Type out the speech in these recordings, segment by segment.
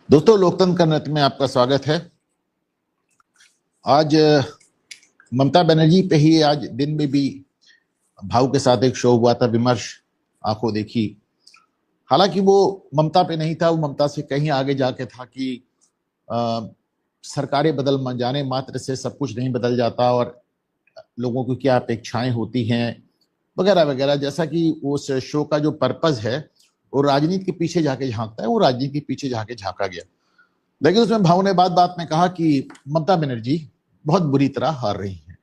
दोस्तों, लोकतंत्र का नृत्य में आपका स्वागत है। आज ममता बनर्जी पे ही आज दिन में भी भाव के साथ एक शो हुआ था, विमर्श आंखों देखी। हालांकि वो ममता पे नहीं था, वो ममता से कहीं आगे जाके था कि सरकारें बदल जाने मात्र से सब कुछ नहीं बदल जाता और लोगों की क्या अपेक्षाएं होती हैं वगैरह वगैरह। जैसा कि उस शो का जो पर्पज है वो राजनीति के पीछे जाके झांकता है, वो राजनीति के पीछे जाके झांका गया। लेकिन उसमें भाव ने बात बात में कहा कि ममता बनर्जी बहुत बुरी तरह हार रही हैं।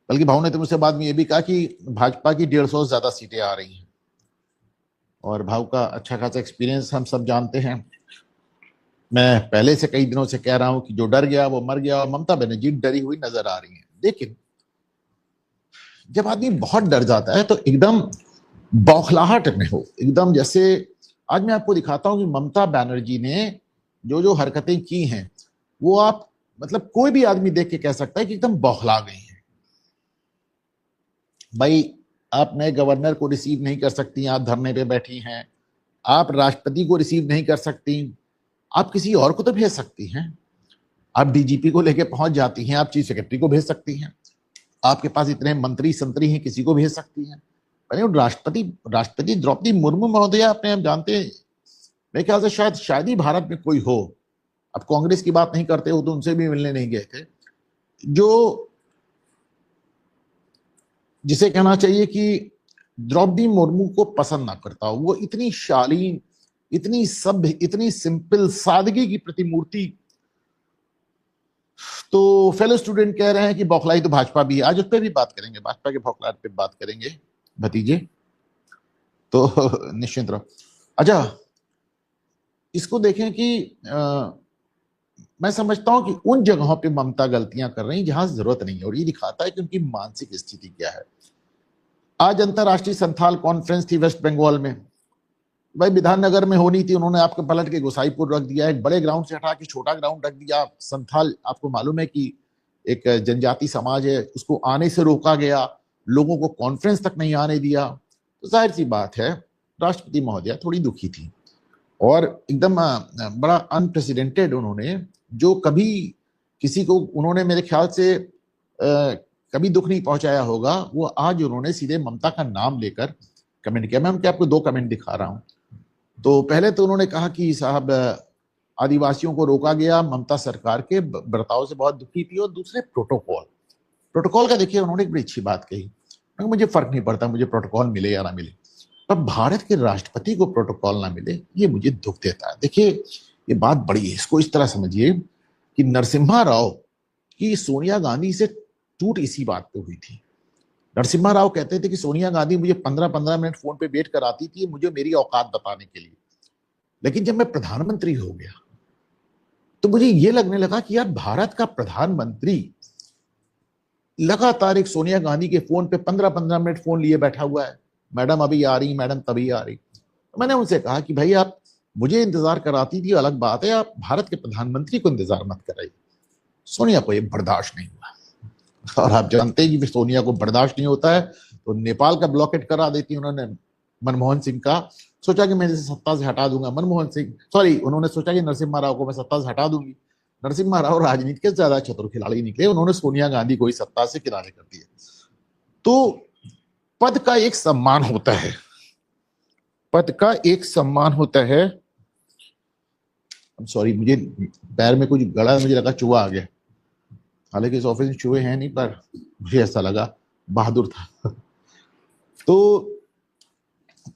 बल्कि भाव ने तो मुझसे बाद में ये भी कहा कि भाजपा की 150 से ज्यादा सीटें आ रही हैं। और भाव का अच्छा खासा एक्सपीरियंस हम सब जानते हैं। मैं पहले से कई दिनों से कह रहा हूं कि जो डर गया वो मर गया, और ममता बनर्जी डरी हुई नजर आ रही है। लेकिन जब आदमी बहुत डर जाता है तो एकदम बौखलाहट में हो, एकदम जैसे आज मैं आपको दिखाता हूं कि ममता बनर्जी ने जो जो हरकतें की हैं वो आप मतलब कोई भी आदमी देख के कह सकता है कि एकदम बौखला गई हैं। भाई, आप नए गवर्नर को रिसीव नहीं कर सकती, आप धरने पे बैठी हैं। आप राष्ट्रपति को रिसीव नहीं कर सकती, आप किसी और को तो भेज सकती हैं। आप डीजीपी को लेके पहुंच जाती हैं, आप चीफ सेक्रेटरी को भेज सकती हैं। आपके पास इतने मंत्री संतरी हैं, किसी को भेज सकती हैं। राष्ट्रपति राष्ट्रपति द्रौपदी मुर्मू महोदया, अपने आप जानते हैं, मेरे ख्याल से शायद ही भारत में कोई हो, अब कांग्रेस की बात नहीं करते हो तो उनसे भी मिलने नहीं गए थे, जो जिसे कहना चाहिए कि द्रौपदी मुर्मू को पसंद ना करता हो। वो इतनी शालीन, इतनी सभ्य, इतनी सिंपल, सादगी की प्रतिमूर्ति। तो फेलो स्टूडेंट कह रहे हैं कि बौखलाई तो भाजपा भी है। आज उस पर भी बात करेंगे, भाजपा के बौखलाहट पे बात करेंगे भतीजे, तो निश्चिंत रहो। अच्छा, इसको देखें कि मैं समझता हूं कि उन जगहों पे ममता गलतियां कर रही जहां जरूरत नहीं है, और ये दिखाता है कि उनकी मानसिक स्थिति क्या है। आज अंतरराष्ट्रीय संथाल कॉन्फ्रेंस थी वेस्ट बंगाल में। भाई, विधाननगर में होनी थी, उन्होंने आपको पलट के गोसाईपुर रख दिया, एक बड़े ग्राउंड से हटा के छोटा ग्राउंड रख दिया। संथाल, आपको मालूम है कि एक जनजाति समाज है, उसको आने से रोका गया, लोगों को कॉन्फ्रेंस तक नहीं आने दिया। तो जाहिर सी बात है, राष्ट्रपति महोदया थोड़ी दुखी थी, और एकदम बड़ा अनप्रेसिडेंटेड उन्होंने, जो कभी किसी को उन्होंने मेरे ख्याल से कभी दुख नहीं पहुंचाया होगा, वो आज उन्होंने सीधे ममता का नाम लेकर कमेंट किया। मैं उनके आपको 2 कमेंट दिखा रहा हूं। तो पहले तो उन्होंने कहा कि साहब, आदिवासियों को रोका गया, ममता सरकार के बर्ताव से बहुत दुखी थी। और दूसरे, प्रोटोकॉल प्रोटोकॉल का देखिए, उन्होंने एक बड़ी अच्छी बात कही, मुझे फर्क नहीं पड़ता मुझे प्रोटोकॉल मिले या ना मिले, पर भारत के राष्ट्रपति को प्रोटोकॉल ना मिले ये मुझे दुख देता है। देखिए, ये बात बड़ी है, इसको इस तरह समझिए कि नरसिम्हा राव की सोनिया गांधी से टूट इसी बात पे हुई थी। नरसिम्हा राव कहते थे कि सोनिया गांधी मुझे 15-15 मिनट फोन पे वेट कराती थी, मुझे मेरी औकात बताने के लिए। लेकिन जब मैं प्रधानमंत्री हो गया तो मुझे ये लगने लगा कि यार, भारत का प्रधानमंत्री लगातार एक सोनिया गांधी के फोन पे 15-15 मिनट फोन लिए बैठा हुआ है, मैडम अभी आ रही, मैडम तभी आ रही। तो मैंने उनसे कहा कि भाई, आप मुझे इंतजार कराती थी अलग बात है, आप भारत के प्रधानमंत्री को इंतजार मत कराइए। सोनिया को ये बर्दाश्त नहीं हुआ, और आप जानते हैं कि सोनिया को बर्दाश्त नहीं होता है तो नेपाल का ब्लॉकेट करा देती। उन्होंने मनमोहन सिंह का सोचा कि मैं इसे सत्ता से हटा दूंगा, मनमोहन सिंह सॉरी उन्होंने सोचा कि नरसिम्हा राव को मैं सत्ता से हटा दूंगी। नरसिम्हा राव राजनीति के ज्यादा चतुर खिलाड़ी निकले, उन्होंने सोनिया गांधी को ही सत्ता से किनारे कर दिया। तो पद का एक सम्मान होता है, पद का एक सम्मान होता है। सॉरी, मुझे पैर में कुछ गड़ा, मुझे लगा चूहा आ गया। हालांकि इस ऑफिस में चूहे हैं नहीं, पर मुझे ऐसा लगा, बहादुर था। तो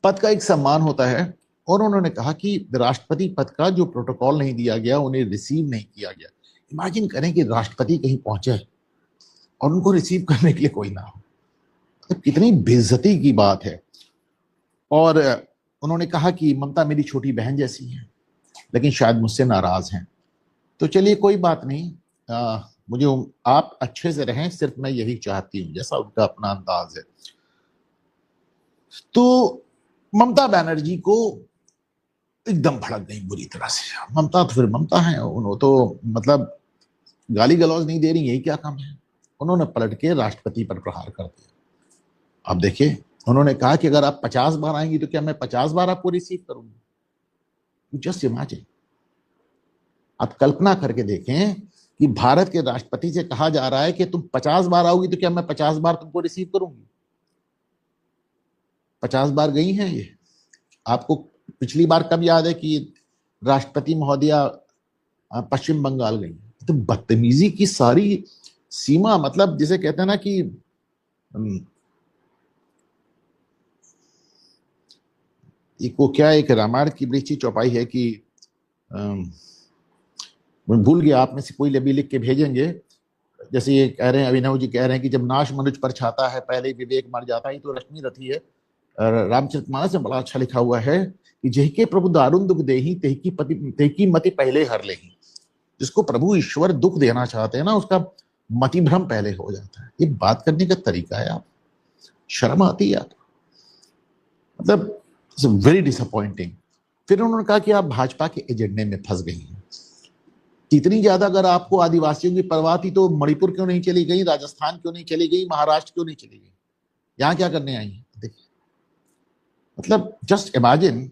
पद का एक सम्मान होता है, और उन्होंने कहा कि राष्ट्रपति पद का जो प्रोटोकॉल नहीं दिया गया, उन्हें रिसीव नहीं किया गया। इमेजिन करें कि राष्ट्रपति कहीं पहुंचे और उनको रिसीव करने के लिए कोई ना हो, तो कितनी बेइज्जती की बात है। और उन्होंने कहा कि ममता मेरी छोटी बहन जैसी है, लेकिन शायद मुझसे नाराज हैं। तो चलिए, कोई बात नहीं, मुझे आप अच्छे से रहें, सिर्फ मैं यही चाहती हूं, जैसा उनका अपना अंदाज है। तो ममता बनर्जी को एकदम भड़क गई बुरी तरह से। ममता तो फिर ममता है, उन्होंने तो मतलब गाली गलौज नहीं दे रही, यही क्या काम है। उन्होंने पलट के राष्ट्रपति पर प्रहार कर दिया। अब देखिए, उन्होंने कहा कि अगर आप 50 बार आएंगी तो क्या मैं 50 बार आपको रिसीव करूंगी। जस्ट इमेजिन, आप कल्पना करके देखें कि भारत के राष्ट्रपति से कहा जा रहा है कि तुम 50 बार आओगी तो क्या मैं 50 बार तुमको रिसीव करूंगी? 50 बार गई हैं ये। आपको पिछली बार कब याद है कि राष्ट्रपति महोदया पश्चिम बंगाल गई? तो बदतमीजी की सारी सीमा, मतलब जिसे कहते हैं ना कि वो क्या एक रामायण की बड़ी अच्छी चौपाई है कि मैं भूल गया, आप में से कोई अभी लिख के भेजेंगे। जैसे ये कह रहे हैं, अभिनव जी कह रहे हैं कि जब नाश मनुष्य पर छाता है पहले विवेक मर जाता है। तो रश्मि रथी है, रामचरितमानस में बड़ा अच्छा लिखा हुआ है कि जहिके प्रभु दारुण दुख देही तेकी मति पहले हर लेही। जिसको प्रभु ईश्वर दुख देना चाहते हैं ना, उसका मति भ्रम पहले हो जाता है। ये बात करने का तरीका है, आप शर्म आती है आप, मतलब वेरी डिसअपॉइंटिंग। फिर उन्होंने कहा कि आप भाजपा के एजेंडे में फंस गई हैं। इतनी ज्यादा अगर आपको आदिवासियों की परवाह थी तो मणिपुर क्यों नहीं चली गई, राजस्थान क्यों नहीं चली गई, महाराष्ट्र क्यों नहीं चली गई? यहां क्या करने आई है? देखिए, मतलब just imagine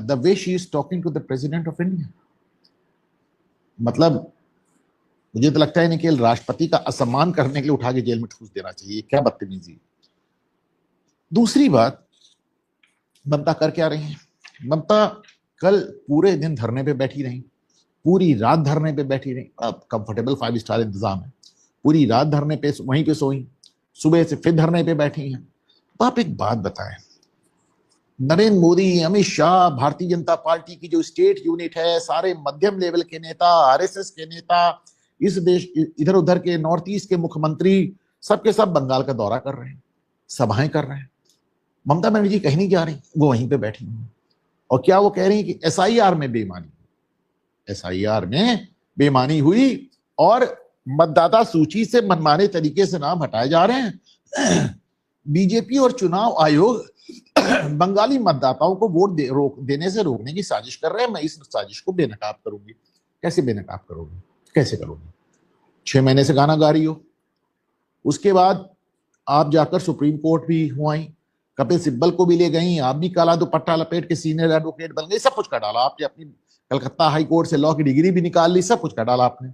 the way she is talking to the president of India. मतलब मुझे तो लगता है नहीं कि राष्ट्रपति का असम्मान करने के लिए उठा के जेल में ठूस देना चाहिए। क्या बदतमीजी। दूसरी बात, ममता कर क्या रही है? ममता कल पूरे दिन धरने पे बैठी रही, पूरी रात धरने पे बैठी रही। अब कंफर्टेबल 5 स्टार इंतजाम है, पूरी रात धरने पे वहीं पे सोई, सुबह से फिर धरने पे बैठी हैं। तो आप एक बात बताएं, नरेंद्र मोदी, अमित शाह, भारतीय जनता पार्टी की जो स्टेट यूनिट है, सारे मध्यम लेवल के नेता, आरएसएस के नेता, इस देश इधर उधर के नॉर्थ ईस्ट के मुख्यमंत्री, सबके सब बंगाल का दौरा कर रहे हैं, सभाएं कर रहे हैं। ममता बनर्जी कहीं नहीं जा रही, वो वहीं पे बैठी हुई। और क्या वो कह रही है कि एसआईआर में बेईमानी, एसआईआर में बेईमानी हुई और मतदाता सूची से मनमाने तरीके से नाम हटाए जा रहे हैं। बीजेपी और चुनाव आयोग बंगाली मतदाताओं को वोट देने से रोकने की साजिश कर रहे हैं। मैं इस साजिश को बेनकाब करूंगी। कैसे बेनकाब करोगी? कैसे करोगी? 6 महीने से गाना गा रही हो, उसके बाद आप जाकर सुप्रीम कोर्ट भी हुआई, कपिल सिब्बल को भी ले गई, आप भी काला दुपट्टा लपेट के सीनियर एडवोकेट बन गई, सब कुछ कर डाला आपने। अपनी कलकत्ता हाई कोर्ट से लॉ की डिग्री भी निकाल ली, सब कुछ कर डाला आपने।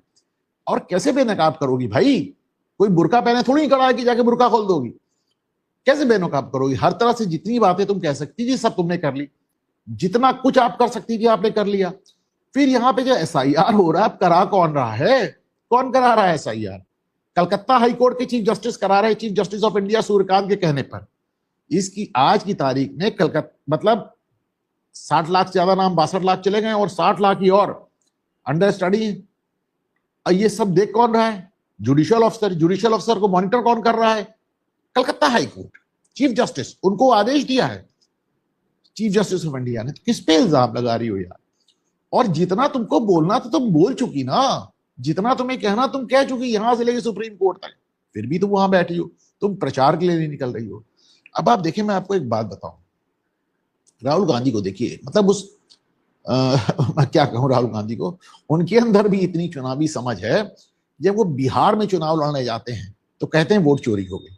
और कैसे बेनकाब करोगी भाई? कोई बुर्का पहने थोड़ी खड़ा है कि जाके बुर्का खोल दोगी। कैसे बेनकाब करोगी? हर तरह से जितनी बातें तुम कह सकती थी सब तुमने कर ली, जितना कुछ आप कर सकती थी आपने कर लिया। फिर यहाँ पे जो एसआईआर हो रहा है, करा कौन रहा है? कौन करा रहा है एसआईआर? कलकत्ता हाई कोर्ट के चीफ जस्टिस करा रहे हैं, chief justice of India Suryakant के कहने पर। इसकी आज की तारीख में कलकत्ता, मतलब 60 लाख से ज्यादा नाम, 62 लाख चले गए और 60 लाख ही और अंडर स्टडी। ये सब देख कौन रहा है? Judicial officer. जुडिशियल ऑफिसर को मॉनिटर कौन कर रहा है? Calcutta high court chief justice, उनको आदेश दिया है चीफ जस्टिस ऑफ इंडिया ने। तो किस पे इल्जाम लगा रही हो यार? और जितना तुमको बोलना तो तुम बोल चुकी ना, जितना तुम्हें कहना तुम कह चुकी, यहां से लेके सुप्रीम कोर्ट तक। फिर भी तुम वहां बैठी हो, तुम प्रचार के लिए नहीं निकल रही हो। अब आप देखिए, मैं आपको एक बात बताऊं, राहुल गांधी को देखिए, मतलब उस मैं क्या कहूं राहुल गांधी को, उनके अंदर भी इतनी चुनावी समझ है। जब वो बिहार में चुनाव लड़ने जाते हैं तो कहते हैं वोट चोरी हो गई,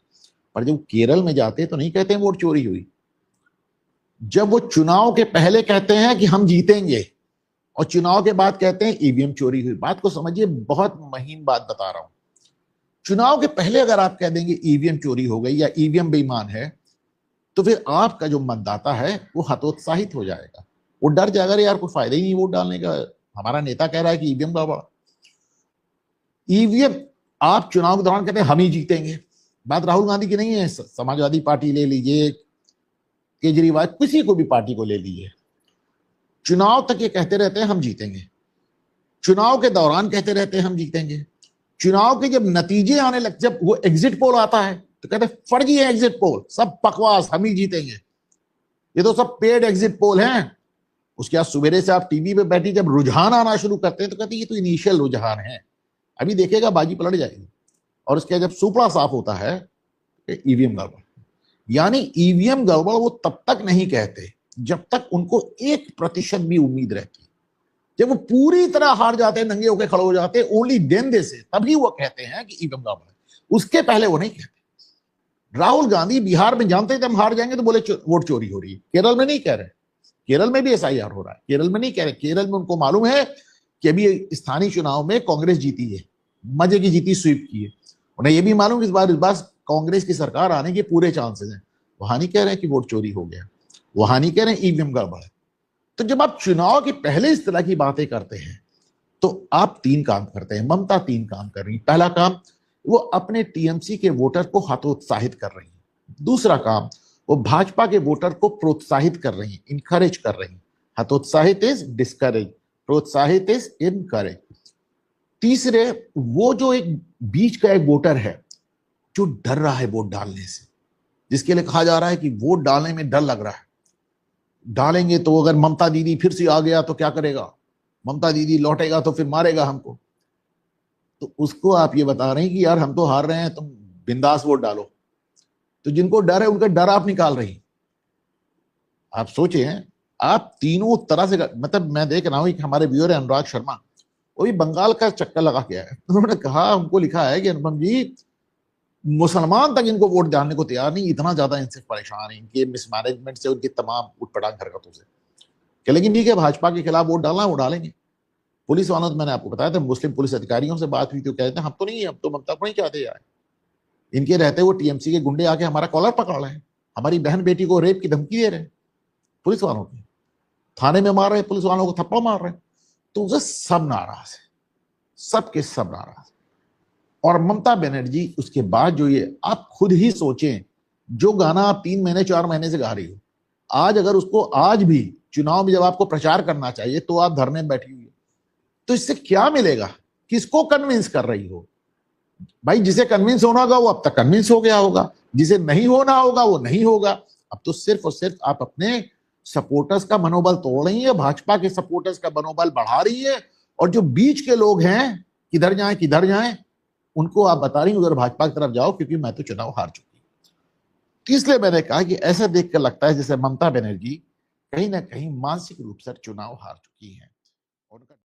पर जब केरल में जाते हैं तो नहीं कहते हैं वोट चोरी हुई। जब वो चुनाव के पहले कहते हैं कि हम जीतेंगे और चुनाव के बाद कहते हैं ईवीएम चोरी हुई। बात को समझिए, बहुत महीन बात बता रहा हूं। चुनाव के पहले अगर आप कह देंगे ईवीएम चोरी हो गई या ईवीएम बेईमान है, तो फिर आपका जो मतदाता है वो हतोत्साहित हो जाएगा, वो डर जाएगा, यार कोई फायदा ही नहीं वोट डालने का, हमारा नेता कह रहा है कि ईवीएम गड़बड़। ईवीएम आप चुनाव के दौरान कहते हैं हम ही जीतेंगे। बात राहुल गांधी की नहीं है, समाजवादी पार्टी ले लीजिए, केजरीवाल, किसी को भी पार्टी को ले लीजिए, चुनाव तक ये कहते रहते हैं हम जीतेंगे, चुनाव के दौरान कहते रहते हैं हम जीतेंगे, चुनाव के जब नतीजे आने लग, जब वो एग्जिट पोल आता है तो कहते हैं फर्जी है एग्जिट पोल, सब बकवास, हम ही जीतेंगे, ये तो सब पेड एग्जिट पोल हैं। उसके बाद सवेरे से आप टीवी पे बैठी जब रुझान आना शुरू करते हैं तो कहते हैं ये तो इनिशियल रुझान है, अभी देखिएगा बाजी पलट जाएगी। और उसके जब सुपड़ा साफ होता है ईवीएम गड़बड़। यानी ईवीएम गड़बड़ वो तब तक नहीं कहते जब तक उनको 1% भी उम्मीद रहती। जब वो पूरी तरह हार जाते हैं, नंगे होकर खड़े हो जाते हैं, ओनली देन दे से, तभी वो कहते हैं कि ईवीएम गड़बड़ है। उसके पहले वो नहीं कहते। राहुल गांधी बिहार में जानते थे हम हार जाएंगे तो बोले वोट चोरी हो रही है। केरल में नहीं कह रहे, केरल में भी एसआईआर हो रहा है, केरल में नहीं कह रहे। केरल में उनको मालूम है कि अभी स्थानीय चुनाव में कांग्रेस जीती है, मजे की जीती, स्वीप की है। उन्हें ये भी मालूम कि इस बार कांग्रेस की सरकार आने के पूरे चांसेस हैं। वहां नहीं कह रहे हैं कि वोट चोरी हो गया, वहां नहीं कह रहे हैं ईवीएम गड़बड़ है। तो जब आप चुनाव के पहले इस तरह की बातें करते हैं तो आप 3 काम करते हैं। ममता 3 काम कर रही है। पहला काम, वो अपने टीएमसी के वोटर को हतोत्साहित कर रही है। दूसरा काम, वो भाजपा के वोटर को प्रोत्साहित कर रही है, इनकरेज कर रही है। हतोत्साहित इज डिस्करेज, प्रोत्साहित इज इनकरेज। तीसरे, वो जो एक बीच का एक वोटर है जो डर रहा है वोट डालने से, जिसके लिए कहा जा रहा है कि वोट डालने में डर लग रहा है, डालेंगे तो अगर ममता दीदी फिर से आ गया तो क्या करेगा, ममता दीदी लौटेगा तो फिर मारेगा हमको। तो उसको आप ये बता रहे हैं कि यार हम तो हार रहे हैं, तुम बिंदास वोट डालो। तो जिनको डर है उनका डर आप निकाल रही। आप सोचे हैं, आप तीनों तरह से, मतलब मैं देख रहा हूं कि हमारे व्यूअर अनुराग शर्मा, वो भी बंगाल का चक्कर लगा के आए। उन्होंने कहा, हमको लिखा है कि अनुपम जी, मुसलमान तक इनको वोट डालने को तैयार नहीं, इतना ज्यादा इनसे परेशान है, इनके मिसमैनेजमेंट से, उनकी तमाम उटपटांग हरकतों से। कि लेकिन ठीक है, भाजपा के खिलाफ वोट डालना, वो डालेंगे। पुलिस वालों तो मैंने आपको बताया था, मुस्लिम पुलिस अधिकारियों से बात हुई तो कहते हैं हम तो नहीं, हम तो ममता को नहीं चाहते यार। इनके रहते वो टीएमसी के गुंडे आके हमारा कॉलर पकड़ रहे हैं, हमारी बहन बेटी को रेप की धमकी दे रहे हैं, पुलिस वालों की थाने में मार रहे हैं, पुलिस वालों को थप्पड़ मार रहे हैं। तो उसे सब नाराज है, सबके सब नाराज। और ममता बनर्जी उसके बाद जो ये, आप खुद ही सोचें, जो गाना आप 3 महीने 4 महीने से गा रही हो, आज अगर उसको आज भी चुनाव में जब आपको प्रचार करना चाहिए तो आप धरने में बैठी हुई हो, तो इससे क्या मिलेगा? किसको कन्विंस कर रही हो? भाई जिसे कन्विंस होना होगा वो अब तक कन्विंस हो गया होगा, जिसे नहीं होना होगा वो नहीं होगा। अब तो सिर्फ और सिर्फ आप अपने सपोर्टर्स का मनोबल तोड़ रही है, भाजपा के सपोर्टर्स का मनोबल बढ़ा रही है, और जो बीच के लोग हैं किधर जाएं किधर जाएं, उनको आप बता रही हूं उधर भाजपा की तरफ जाओ, क्योंकि मैं तो चुनाव हार चुकी हूं। इसलिए मैंने कहा कि ऐसा देखकर लगता है जैसे ममता बनर्जी कहीं ना कहीं मानसिक रूप से चुनाव हार चुकी है। उनका